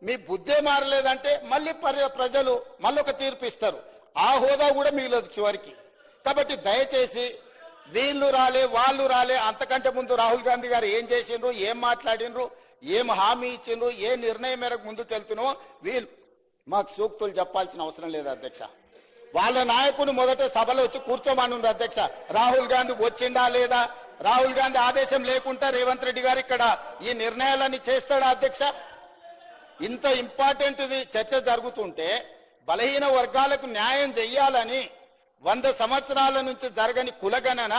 మీ బుద్ధే మారలేదంటే మళ్ళీ ప్రజలు మళ్ళొక తీర్పు ఇస్తారు. ఆ హోదా కూడా మిగిలదు చివరికి. కాబట్టి దయచేసి వీళ్ళు రాలే వాళ్ళు రాలే, అంతకంటే ముందు రాహుల్ గాంధీ గారు ఏం చేసిండ్రు, ఏం మాట్లాడినరు, ఏం హామీ ఇచ్చిండ్రు, ఏ నిర్ణయం మేరకు ముందుకు వెళ్తున్నామో వీళ్ళు మాకు సూక్తులు చెప్పాల్సిన అవసరం లేదు అధ్యక్ష. వాళ్ళ నాయకుడు మొదట సభలో వచ్చి కూర్చోమనుండ్రు అధ్యక్ష. రాహుల్ గాంధీ వచ్చిండా లేదా, రాహుల్ గాంధీ ఆదేశం లేకుండా రేవంత్ రెడ్డి గారు ఇక్కడ ఈ నిర్ణయాలన్నీ చేస్తాడా అధ్యక్ష? ఇంత ఇంపార్టెంట్ చర్చ జరుగుతుంటే బలహీన వర్గాలకు న్యాయం చెయ్యాలని 100 సంవత్సరాల నుంచి జరగని కులగణన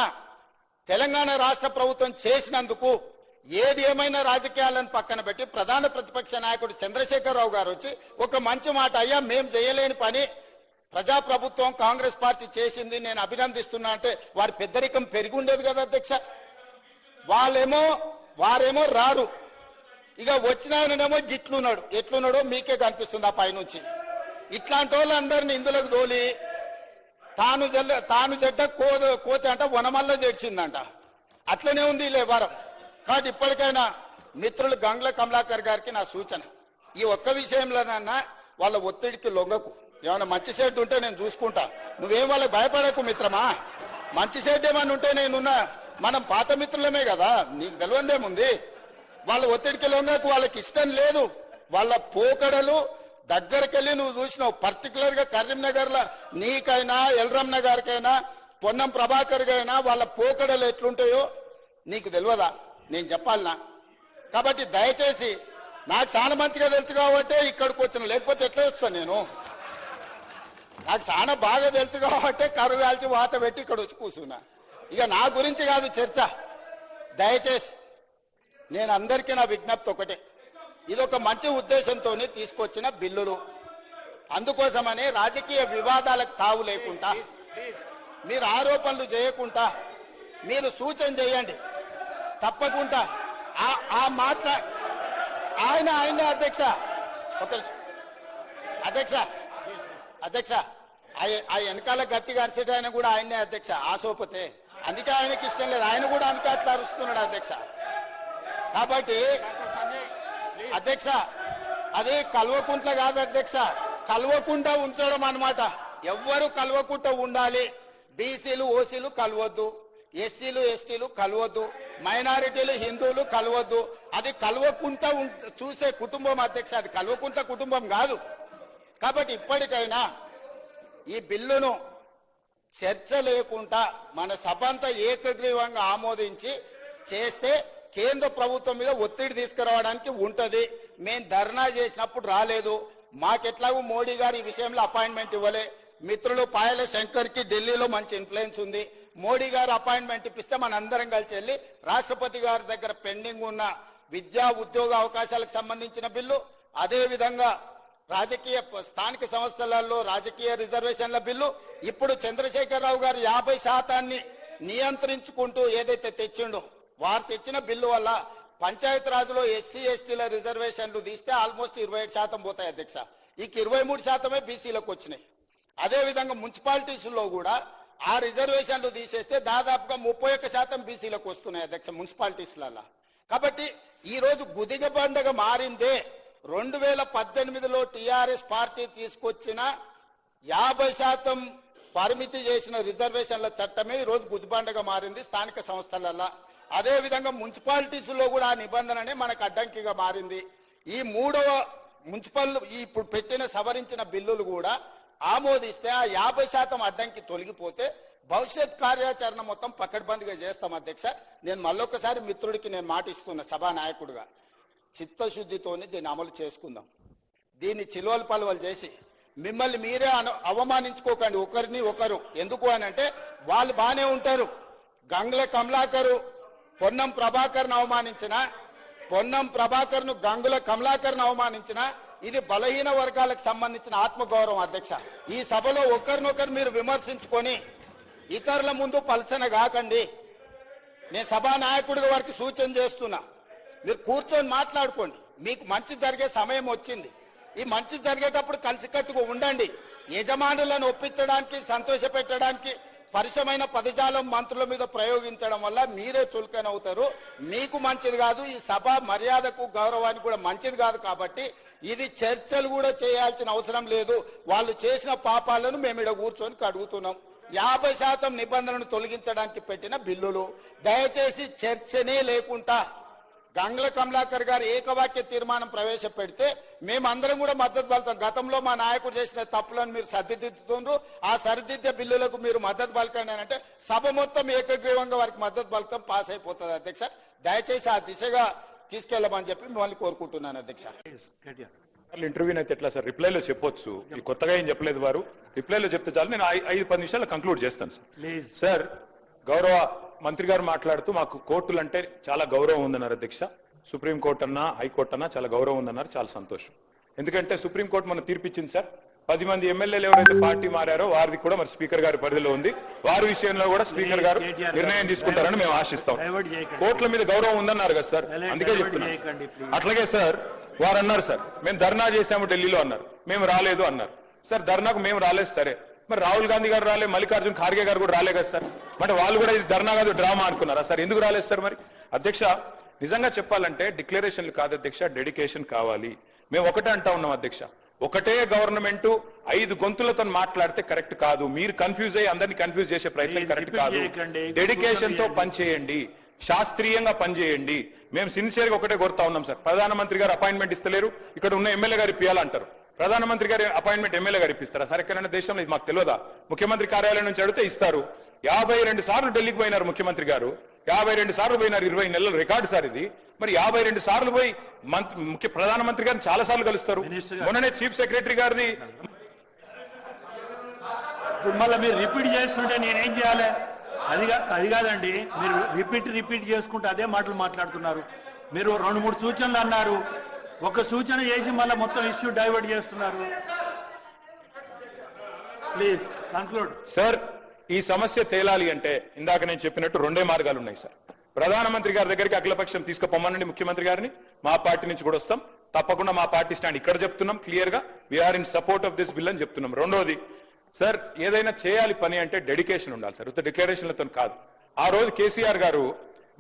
తెలంగాణ రాష్ట్ర ప్రభుత్వం చేసినందుకు ఏది ఏమైనా రాజకీయాలను పక్కన పెట్టి ప్రధాన ప్రతిపక్ష నాయకుడు చంద్రశేఖరరావు గారు వచ్చి ఒక మంచి మాట, అయ్యా మేం చేయలేని పని ప్రజాప్రభుత్వం కాంగ్రెస్ పార్టీ చేసింది, నేను అభినందిస్తున్నా అంటే వారి పెద్దరికం పెరిగి ఉండేది కదా అధ్యక్ష. వారేమో రారు, ఇక వచ్చిన ఆయననేమో గిట్లున్నాడు, ఎట్లున్నాడో మీకే కనిపిస్తుంది ఆ పైనుంచి. ఇట్లాంటి వాళ్ళందరినీ ఇందులోకి దోలి తాను చెడ్డ కోతి అంట వనమల్ల చేర్చిందంట. అట్లనే ఉంది ఈ వ్యవహారం. కాబట్టి ఇప్పటికైనా మిత్రులు గంగుల కమలాకర్ గారికి నా సూచన, ఈ ఒక్క విషయంలోనన్నా వాళ్ళ ఒత్తిడికి లొంగకు. ఏమైనా మంచి షెడ్ ఉంటే నేను చూసుకుంటా, నువ్వేం వాళ్ళకి భయపడకు మిత్రమా. మంచి షెడ్ ఏమన్నా ఉంటే నేనున్నా, మనం పాత మిత్రులమే కదా, నీకు తెలియదేముంది. వాళ్ళ ఒత్తిడికి లొంగకు, వాళ్ళకి ఇష్టం లేదు. వాళ్ళ పోకడలు దగ్గరకెళ్ళి నువ్వు చూసినావు. పర్టికులర్ గా కరీంనగర్ లో నీకైనా ఎల్రమ్ నగర్కైనా పొన్నం ప్రభాకర్ గైనా వాళ్ళ పోకడలు ఎట్లుంటాయో నీకు తెలియదా, నేను చెప్పాలనా? కాబట్టి దయచేసి, నాకు చాలా మంచిగా తెలుసు కాబట్టి ఇక్కడికి వచ్చిన, లేకపోతే ఎట్లా వస్తాను నేను? నాకు చాలా బాగా తెలుసు కాబట్టి కరువు కాల్చి వాత పెట్టి ఇక్కడ వచ్చి కూర్చున్నా. ఇక నా గురించి కాదు చర్చ. దయచేసి నేను అందరికీ నా విజ్ఞప్తి ఒకటే, ఇదొక మంచి ఉద్దేశంతో తీసుకొచ్చిన బిల్లులు. అందుకోసమని రాజకీయ వివాదాలకు తావు లేకుండా, మీరు ఆరోపణలు చేయకుండా మీరు సూచన చేయండి. తప్పకుండా ఆ మాట్లా ఆయన అధ్యక్ష అధ్యక్ష ఆ వెనకాల గట్టిగా అరిసేట ఆయన కూడా ఆయనే అధ్యక్ష, ఆసోపతే. అందుకే ఆయనకి ఇష్టం లేదు, ఆయన కూడా అందుకే అట్లా అరుస్తున్నాడు అధ్యక్ష. కాబట్టి అధ్యక్ష, అది కల్వకుంట్ల కాదు అధ్యక్ష, కల్వకుండా ఉంచడం అన్నమాట. ఎవ్వరు కల్వకుంట ఉండాలి. బీసీలు ఓసీలు కలవద్దు, ఎస్సీలు ఎస్టీలు కలవద్దు, మైనారిటీలు హిందువులు కలవద్దు. అది కల్వకుంట చూసే కుటుంబం అధ్యక్ష, అది కల్వకుంట కుటుంబం కాదు. కాబట్టి ఇప్పటికైనా ఈ బిల్లును చర్చ లేకుండా మన సభ అంతా ఏకగ్రీవంగా ఆమోదించి చేస్తే కేంద్ర ప్రభుత్వం మీద ఒత్తిడి తీసుకురావడానికి ఉంటది. మేము ధర్నా చేసినప్పుడు రాలేదు, మాకెట్లాగూ మోడీ గారు ఈ విషయంలో అపాయింట్మెంట్ ఇవ్వలే. మిత్రులు పాయల శంకర్ కి ఢిల్లీలో మంచి ఇన్ఫ్లుయెన్స్ ఉంది. మోడీ గారు అపాయింట్మెంట్ ఇప్పిస్తే మనందరం కలిసి వెళ్ళి రాష్ట్రపతి గారి దగ్గర పెండింగ్ ఉన్న విద్యా ఉద్యోగ అవకాశాలకు సంబంధించిన బిల్లు, అదేవిధంగా రాజకీయ స్థానిక సంస్థలలో రాజకీయ రిజర్వేషన్ల బిల్లు, ఇప్పుడు చంద్రశేఖరరావు గారు 50% నియంత్రించుకుంటూ ఏదైతే తెచ్చిండో, వారు తెచ్చిన బిల్లు వల్ల పంచాయతీ రాజులో ఎస్సీ ఎస్టీల రిజర్వేషన్లు తీస్తే ఆల్మోస్ట్ 27% పోతాయి అధ్యక్ష. ఇక 23% బీసీలకు వచ్చినాయి. అదేవిధంగా మున్సిపాలిటీస్లో కూడా ఆ రిజర్వేషన్లు తీసేస్తే దాదాపుగా 31% బీసీలకు వస్తున్నాయి అధ్యక్ష మున్సిపాలిటీస్లలో. కాబట్టి ఈ రోజు గుదిగ బండగా మారిందే 2018లో టీఆర్ఎస్ పార్టీ తీసుకొచ్చిన 50% పరిమితి చేసిన రిజర్వేషన్ల చట్టమే ఈ రోజు గుదిబండగా మారింది స్థానిక సంస్థలలో. అదేవిధంగా మున్సిపాలిటీస్లో కూడా ఆ నిబంధననే మనకు అడ్డంకిగా మారింది. ఈ మూడవ మున్సిపల్ ఇప్పుడు పెట్టిన సవరించిన బిల్లులు కూడా ఆమోదిస్తే ఆ 50% అడ్డంకి తొలగిపోతే భవిష్యత్ కార్యాచరణ మొత్తం పకడ్బందీగా చేస్తాం అధ్యక్ష. నేను మళ్ళొకసారి మిత్రుడికి నేను మాట ఇస్తున్నా సభా నాయకుడిగా, చిత్తశుద్ధితోని దీన్ని అమలు చేసుకుందాం. దీన్ని చిలువలు పలువలు చేసి మిమ్మల్ని మీరే అవమానించుకోకండి ఒకరిని ఒకరు. ఎందుకు అని అంటే వాళ్ళు బానే ఉంటారు. గంగుల కమలాకరు పొన్నం ప్రభాకర్ను అవమానించిన, పొన్నం ప్రభాకర్ను గంగుల కమలాకర్ను అవమానించిన, ఇది బలహీన వర్గాలకు సంబంధించిన ఆత్మగౌరవం అధ్యక్ష. ఈ సభలో ఒకరినొకరు మీరు విమర్శించుకొని ఇతరుల ముందు పలచన కాకండి. నేను సభా నాయకుడిగా వారికి సూచన చేస్తున్నా, మీరు కూర్చొని మాట్లాడుకోండి. మీకు మంచి జరిగే సమయం వచ్చింది. ఈ మంచి జరిగేటప్పుడు కలిసికట్టుగా ఉండండి. యజమానులను ఒప్పించడానికి, సంతోష పెట్టడానికి పరిశమైన పదజాలం మంత్రుల మీద ప్రయోగించడం వల్ల మీరే చులకన అవుతారు. మీకు మంచిది కాదు, ఈ సభ మర్యాదకు గౌరవానికి కూడా మంచిది కాదు. కాబట్టి ఇది చర్చలు కూడా చేయాల్సిన అవసరం లేదు. వాళ్ళు చేసిన పాపాలను మేము ఇక్కడ కూర్చొని అడుగుతున్నాం. 50% నిబంధనలను తొలగించడానికి పెట్టిన బిల్లులు దయచేసి చర్చనే లేకుండా గంగ్ల కమలాకర్ గారు ఏకవాక్య తీర్మానం ప్రవేశపెడితే మేమందరం కూడా మద్దతు పలుకుతాం. గతంలో మా నాయకుడు చేసిన తప్పులను మీరు సరిదిద్దుతుండ్రు, ఆ సరిదిద్దే బిల్లులకు మీరు మద్దతు పలకండి అంటే సభ మొత్తం ఏకగ్రీవంగా వారికి మద్దతు పలుకుతాం, పాస్ అయిపోతుంది. అధ్యక్ష, దయచేసి ఆ దిశగా తీసుకెళ్లమని చెప్పి మిమ్మల్ని కోరుకుంటున్నాను. అధ్యక్ష, ఇంటర్వ్యూ అయితే ఎట్లా సార్? రిప్లైలో చెప్పొచ్చు, కొత్తగా ఏం చెప్పలేదు వారు. రిప్లైలో చెప్తే చాలు, నేను 5-10 నిమిషాలు కంక్లూడ్ చేస్తాను సార్. సార్, గౌరవ మంత్రి గారు మాట్లాడుతూ మాకు కోర్టులు అంటే చాలా గౌరవం ఉందన్నారు అధ్యక్ష. సుప్రీంకోర్టు అన్నా హైకోర్టు అన్నా చాలా గౌరవం ఉందన్నారు, చాలా సంతోషం. ఎందుకంటే సుప్రీంకోర్టు మన తీర్పిచ్చింది సార్. 10 మంది ఎమ్మెల్యేలు ఎవరైతే పార్టీ మారారో వారిది కూడా మరి స్పీకర్ గారి పరిధిలో ఉంది. వారి విషయంలో కూడా స్పీకర్ గారు నిర్ణయం తీసుకుంటారని మేము ఆశిస్తాం. కోర్టుల మీద గౌరవం ఉందన్నారు కదా సార్, అందుకే చెప్తున్నాం. అట్లాగే సార్, వారు అన్నారు సార్ మేము ధర్నా చేశాము ఢిల్లీలో అన్నారు, మేము రాలేదు అన్నారు. సార్, ధర్నాకు మేము రాలేదు సరే, మరి రాహుల్ గాంధీ గారు రాలే, మల్లికార్జున్ ఖార్గే గారు కూడా రాలే కదా సార్. అంటే వాళ్ళు కూడా ఇది ధర్నా కాదు డ్రామా అనుకున్నారా సార్? ఎందుకు రాలేదు సార్? మరి అధ్యక్ష, నిజంగా చెప్పాలంటే డిక్లరేషన్లు కాదు అధ్యక్ష, డెడికేషన్ కావాలి. మేము ఒకటే అంటా ఉన్నాం అధ్యక్ష, ఒకటే గవర్నమెంట్ 5 గొంతులతో మాట్లాడితే కరెక్ట్ కాదు. మీరు కన్ఫ్యూజ్ అయ్యి అందరినీ కన్ఫ్యూజ్ చేసే ప్రయత్నం కరెక్ట్ కాదు. డెడికేషన్ తో పనిచేయండి, శాస్త్రీయంగా పనిచేయండి. మేము సిన్సియర్ గా ఒకటే కోరుతా ఉన్నాం సార్. ప్రధానమంత్రి గారు అపాయింట్మెంట్ ఇస్తలేరు, ఇక్కడ ఉన్న ఎమ్మెల్యే గారు ఇప్పియాలంటారు. ప్రధానమంత్రి గారి అపాయింట్మెంట్ ఎమ్మెల్యే గారు ఇప్పిస్తారా సార్? ఎక్కడైనా దేశంలో ఇది మాకు తెలియదా? ముఖ్యమంత్రి కార్యాలయం నుంచి అడిగితే ఇస్తారు. 52 సార్లు ఢిల్లీకి పోయినారు ముఖ్యమంత్రి గారు, 52 సార్లు పోయినారు. 20 నెలల రికార్డు సార్ ఇది. మరి 52 సార్లు పోయి ప్రధానమంత్రి గారిని చాలా సార్లు కలుస్తారు. మొన్ననే చీఫ్ సెక్రటరీ గారిది. మళ్ళీ మీరు రిపీట్ చేస్తుంటే నేనేం చేయాలి? అది కాదండి, మీరు రిపీట్ చేసుకుంటే అదే మాటలు మాట్లాడుతున్నారు. మీరు 2-3 సూచనలు అన్నారు, ఒక సూచన చేసి మళ్ళీ మొత్తం ఇష్యూ డైవర్ట్ చేస్తున్నారు. Please conclude. సార్, ఈ సమస్య తేలాలి అంటే ఇందాక నేను చెప్పినట్టు 2 మార్గాలు ఉన్నాయి సార్. ప్రధానమంత్రి గారి దగ్గరికి అఖిలపక్షం తీసుకుపోమనండి ముఖ్యమంత్రి గారిని. మా పార్టీ నుంచి కూడా వస్తాం, తప్పకుండా మా పార్టీ స్టాండ్ ఇక్కడ చెప్తున్నాం క్లియర్ గా, we are in support of this bill అని చెప్తున్నాం. రెండోది సార్, ఏదైనా చేయాలి పని అంటే డెడికేషన్ ఉండాలి సార్, ఉత్త డిక్లరేషన్లతో కాదు. ఆ రోజు కేసీఆర్ గారు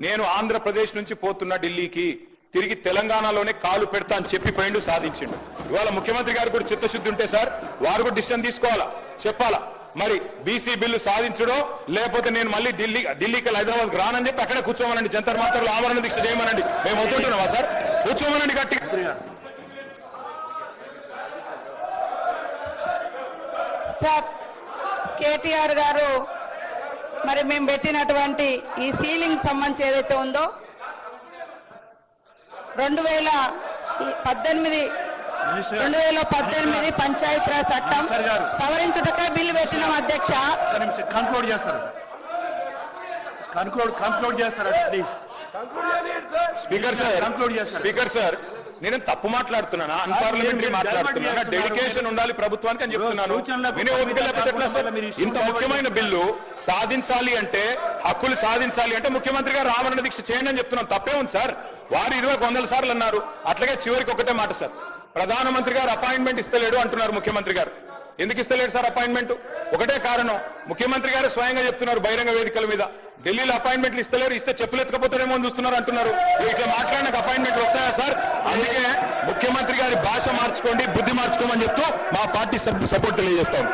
నేను ఆంధ్రప్రదేశ్ నుంచి పోతున్నా ఢిల్లీకి, తిరిగి తెలంగాణలోనే కాలు పెడతా అని చెప్పి పోయిండు, సాధించిండు. ఇవాళ ముఖ్యమంత్రి గారు కూడా చిత్తశుద్ధి ఉంటే సార్ వారు కూడా డిసిషన్ తీసుకోవాలా, చెప్పాలా. మరి బీసీ బిల్లు సాధించడో లేకపోతే నేను మళ్ళీ ఢిల్లీకి హైదరాబాద్కి రానని చెప్పి అక్కడే కూర్చోమనండి, జంతర్ మంతర్లో ఆమరణ దీక్ష చేయమనండి. మేము వద్దుంటున్నామా సార్? కూర్చోమనండి గట్టిగా. సార్, కేటీఆర్ గారు మరి మేము పెట్టినటువంటి ఈ సీలింగ్ సంబంధించి ఏదైతే ఉందో 2018 పంచాయతీరాజ్ చట్టం సవరించుటకై బిల్లు పెట్టినాం అధ్యక్ష. కంక్లూడ్ చేస్తారు, కంక్లూడ్ చేస్తారా ప్లీజ్? స్పీకర్ సార్, నేను తప్పు మాట్లాడుతున్నానా, అన్పార్లమెంటరీ మాట్లాడుతున్నానా? డెడికేషన్ ఉండాలి ప్రభుత్వానికి అని చెప్తున్నాను. ఇంత ముఖ్యమైన బిల్లు సాధించాలి అంటే, హక్కులు సాధించాలి అంటే ముఖ్యమంత్రి గారు ఆమరణ దీక్ష చేయండి అని చెప్తున్నాను. తప్పే ఉంది సార్. వారు 20 సార్లు అన్నారు. అట్లాగే చివరికి ఒకటే మాట సార్, ప్రధానమంత్రి గారు అపాయింట్మెంట్ ఇస్తలేడు అంటున్నారు ముఖ్యమంత్రి గారు. ఎందుకు ఇస్తలేడు సార్ అపాయింట్మెంట్? ఒకటే కారణం, ముఖ్యమంత్రి గారు స్వయంగా చెప్తున్నారు బహిరంగ వేదికల మీద, ఢిల్లీలో అపాయింట్మెంట్లు ఇస్తలేరు, ఇస్తే చెప్పులు ఎత్తుకపోతారేమో అని చూస్తున్నారు అంటున్నారు. ఇట్లా మాట్లాడిన అపాయింట్మెంట్ వస్తాయా సార్? అందుకే ముఖ్యమంత్రి గారి భాష మార్చుకోండి, బుద్ధి మార్చుకోమని చెప్తూ మా పార్టీ సపోర్ట్ తెలియజేస్తాం.